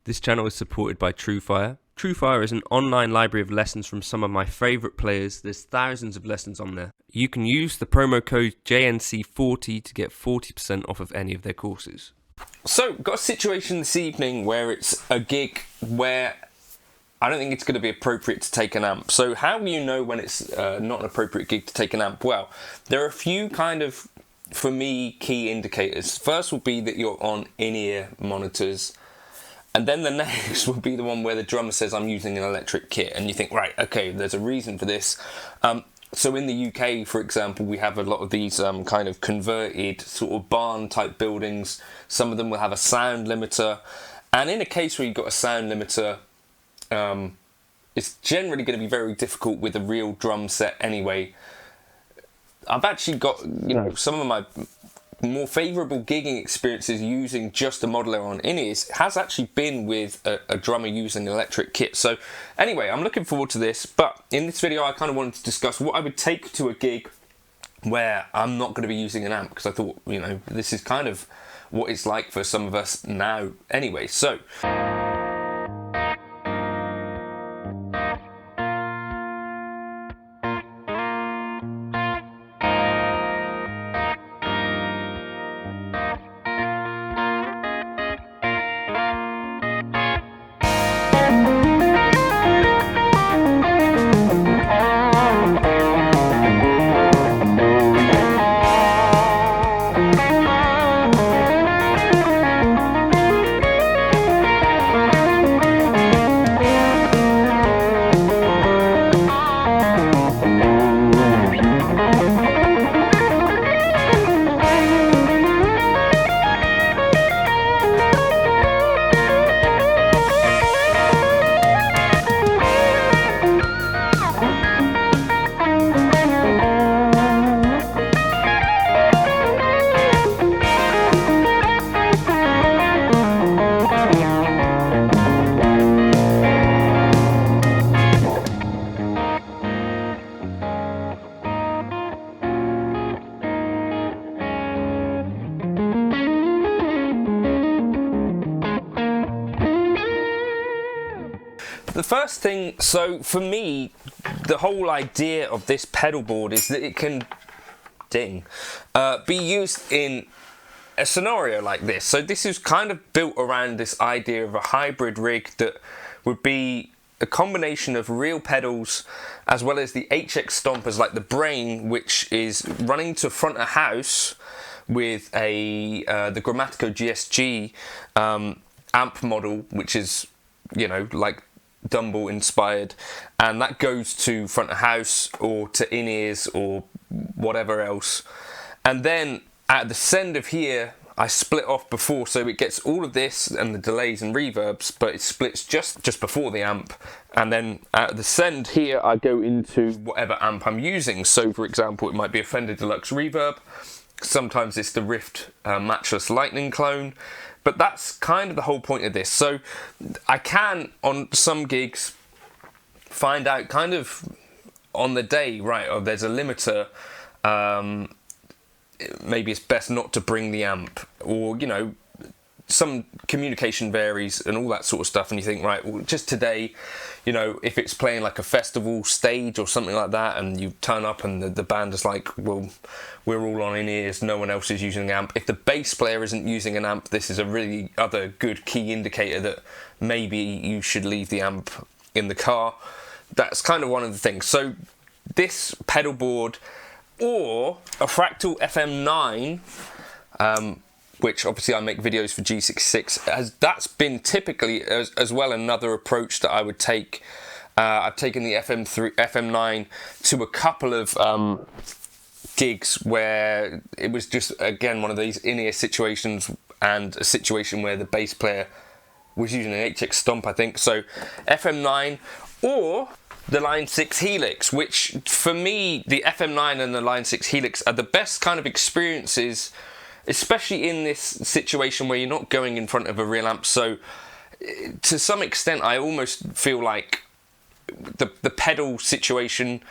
This channel is supported by Truefire. Truefire is an online library of lessons from some of my favourite players. There's thousands of lessons on there. You can use the promo code JNC40 to get 40% off of any of their courses. So, got a situation this evening where it's a gig where I don't think it's going to be appropriate to take an amp. So how do you know when it's not an appropriate gig to take an amp? Well, there are a few kind of, for me, key indicators. First will be that you're on in-ear monitors. And then the next will be the one where the drummer says, I'm using an electric kit. And you think, right, okay, there's a reason for this. So in the UK, for example, we have a lot of these kind of converted sort of barn-type buildings. Some of them will have a sound limiter. And in a case where you've got a sound limiter, it's generally going to be very difficult with a real drum set anyway. I've actually got, some of my more favourable gigging experiences using just a modeler on in-ears has actually been with a drummer using an electric kit. So anyway, I'm looking forward to this, but in this video I kind of wanted to discuss what I would take to a gig where I'm not going to be using an amp, because I thought, this is kind of what it's like for some of us now anyway. So the first thing, so for me, the whole idea of this pedal board is that it can be used in a scenario like this. So this is kind of built around this idea of a hybrid rig that would be a combination of real pedals as well as the HX Stomp as like the brain, which is running to front of house with the Grammatico GSG amp model, which is, like Dumble inspired, and that goes to front of house or to in-ears or whatever else. And then at the send of here, I split off before, so it gets all of this and the delays and reverbs, but it splits just before the amp. And then at the send here, I go into whatever amp I'm using. So for example, it might be a Fender Deluxe Reverb. Sometimes it's the Rift Matchless Lightning clone. But that's kind of the whole point of this. So I can, on some gigs, find out kind of on the day, right, oh, there's a limiter, maybe it's best not to bring the amp, or, some communication varies and all that sort of stuff, and you think, right, well, just today, if it's playing like a festival stage or something like that, and you turn up and the band is like, well, we're all on in-ears, no one else is using an amp. If the bass player isn't using an amp, this is a really other good key indicator that maybe you should leave the amp in the car. That's kind of one of the things. So this pedal board or a Fractal FM9, which obviously I make videos for G66, that's been typically as well another approach that I would take. I've taken the FM9 to a couple of gigs where it was just, again, one of these in-ear situations, and a situation where the bass player was using an HX Stomp, I think. So FM9 or the Line 6 Helix, which for me, the FM9 and the Line 6 Helix are the best kind of experiences, especially in this situation where you're not going in front of a real amp. So to some extent, I almost feel like the pedal situation,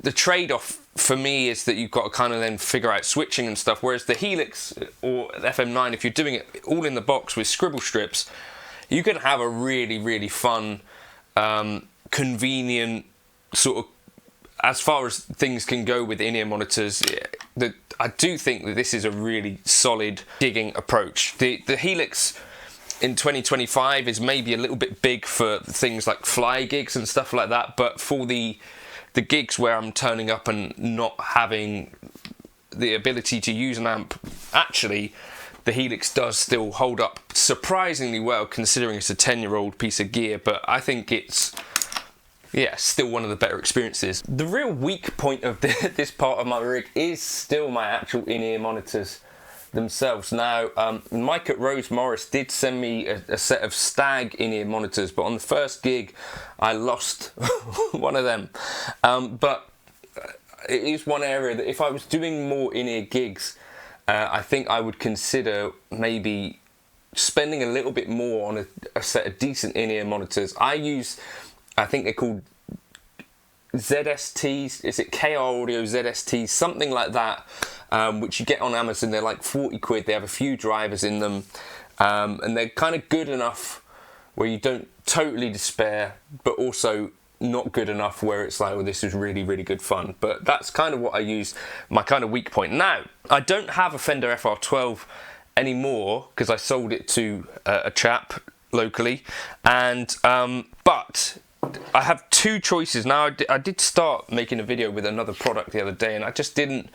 the trade-off for me is that you've got to kind of then figure out switching and stuff, whereas the Helix or the FM9, if you're doing it all in the box with scribble strips, you can have a really, really fun, convenient sort of, as far as things can go with in-ear monitors, that I do think that this is a really solid gigging approach. The Helix in 2025 is maybe a little bit big for things like fly gigs and stuff like that, but for the gigs where I'm turning up and not having the ability to use an amp, actually the Helix does still hold up surprisingly well, considering it's a 10-year-old piece of gear. But I think it's, yeah, still one of the better experiences. The real weak point of this part of my rig is still my actual in-ear monitors themselves. Now, Mike at Rose Morris did send me a set of Stag in-ear monitors, but on the first gig I lost one of them. But it is one area that if I was doing more in-ear gigs, I think I would consider maybe spending a little bit more on a set of decent in-ear monitors. I think they're called ZSTs, is it KR Audio ZSTs, something like that, which you get on Amazon. They're like 40 quid, they have a few drivers in them, and they're kind of good enough where you don't totally despair, but also not good enough where it's like, well, this is really, really good fun. But that's kind of what I use, my kind of weak point. Now, I don't have a Fender FR12 anymore because I sold it to a chap locally, and but I have two choices now. I did start making a video with another product the other day, and I just didn't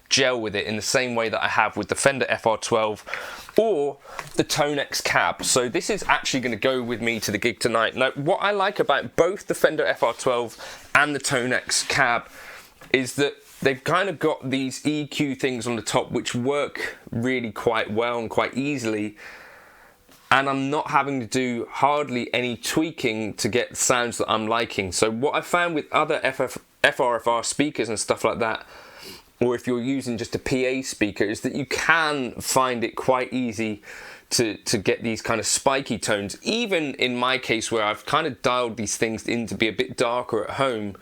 gel with it in the same way that I have with the Fender FR12 or the Tonex cab. So this is actually going to go with me to the gig tonight. Now, what I like about both the Fender FR12 and the Tonex cab is that they've kind of got these EQ things on the top which work really quite well and quite easily, and I'm not having to do hardly any tweaking to get sounds that I'm liking. So what I found with other FRFR speakers and stuff like that, or if you're using just a PA speaker, is that you can find it quite easy to get these kind of spiky tones. Even in my case, where I've kind of dialed these things in to be a bit darker at home,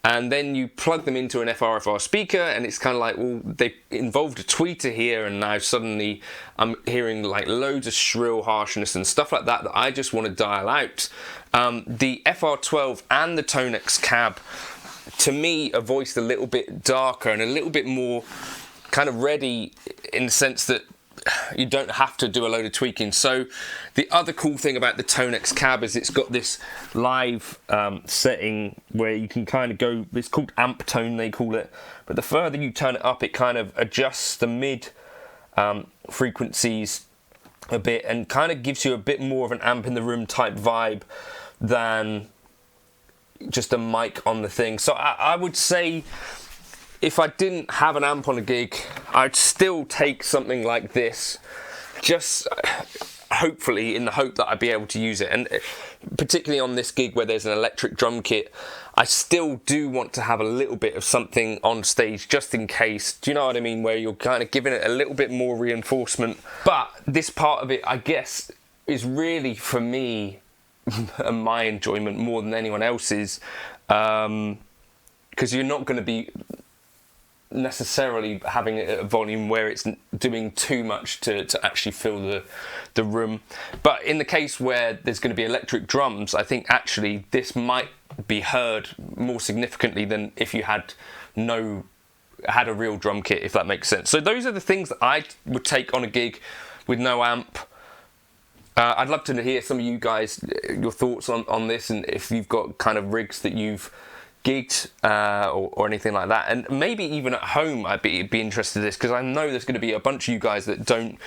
and then you plug them into an FRFR speaker and it's kind of like, well, they involved a tweeter here, and now suddenly I'm hearing like loads of shrill harshness and stuff like that that I just want to dial out. The FR12 and the Tonex cab, to me, are voiced a little bit darker and a little bit more kind of ready, in the sense that you don't have to do a load of tweaking. So the other cool thing about the Tonex cab is it's got this live setting where you can kind of go, it's called amp tone they call it, but the further you turn it up, it kind of adjusts the mid frequencies a bit and kind of gives you a bit more of an amp in the room type vibe than just a mic on the thing. So I would say if I didn't have an amp on a gig, I'd still take something like this, just hopefully in the hope that I'd be able to use it. And particularly on this gig where there's an electric drum kit, I still do want to have a little bit of something on stage just in case. Do you know what I mean? Where you're kind of giving it a little bit more reinforcement. But this part of it, I guess, is really for me and my enjoyment more than anyone else's, because you're not going to be necessarily having it at a volume where it's doing too much to actually fill the room. But in the case where there's going to be electric drums, I think actually this might be heard more significantly than if you had a real drum kit, if that makes sense. So those are the things that I would take on a gig with no amp. I'd love to hear some of you guys, your thoughts on this, and if you've got kind of rigs that you've gigged or anything like that, and maybe even at home I'd be interested in this, because I know there's going to be a bunch of you guys that don't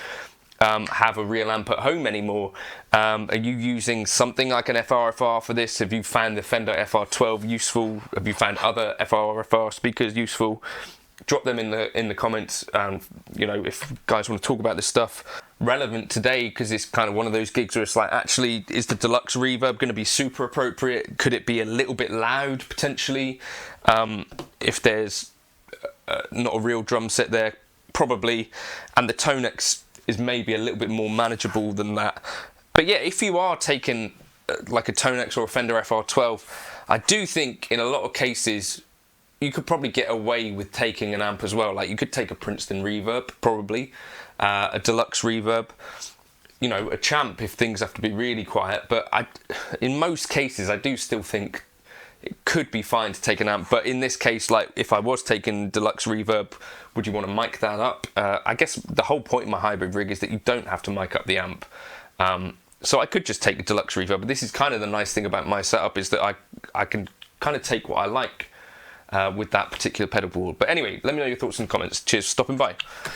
have a real amp at home anymore. Are you using something like an FRFR for this? Have you found the Fender FR12 useful? Have you found other FRFR speakers useful? Drop them in the comments. You know, if guys want to talk about this stuff relevant today, because it's kind of one of those gigs where it's like, actually, is the deluxe reverb going to be super appropriate? Could it be a little bit loud potentially? If there's not a real drum set there, probably. And the Tonex is maybe a little bit more manageable than that. But yeah, if you are taking like a Tonex or a Fender FR12, I do think in a lot of cases you could probably get away with taking an amp as well. Like you could take a Princeton reverb, probably, a deluxe reverb. you know, a champ if things have to be really quiet. But in most cases, I do still think it could be fine to take an amp. But in this case, like if I was taking deluxe reverb, would you want to mic that up? I guess the whole point of my hybrid rig is that you don't have to mic up the amp. So I could just take a deluxe reverb. But this is kind of the nice thing about my setup, is that I can kind of take what I like with that particular pedal board. But anyway, let me know your thoughts in the comments. Cheers for stopping by.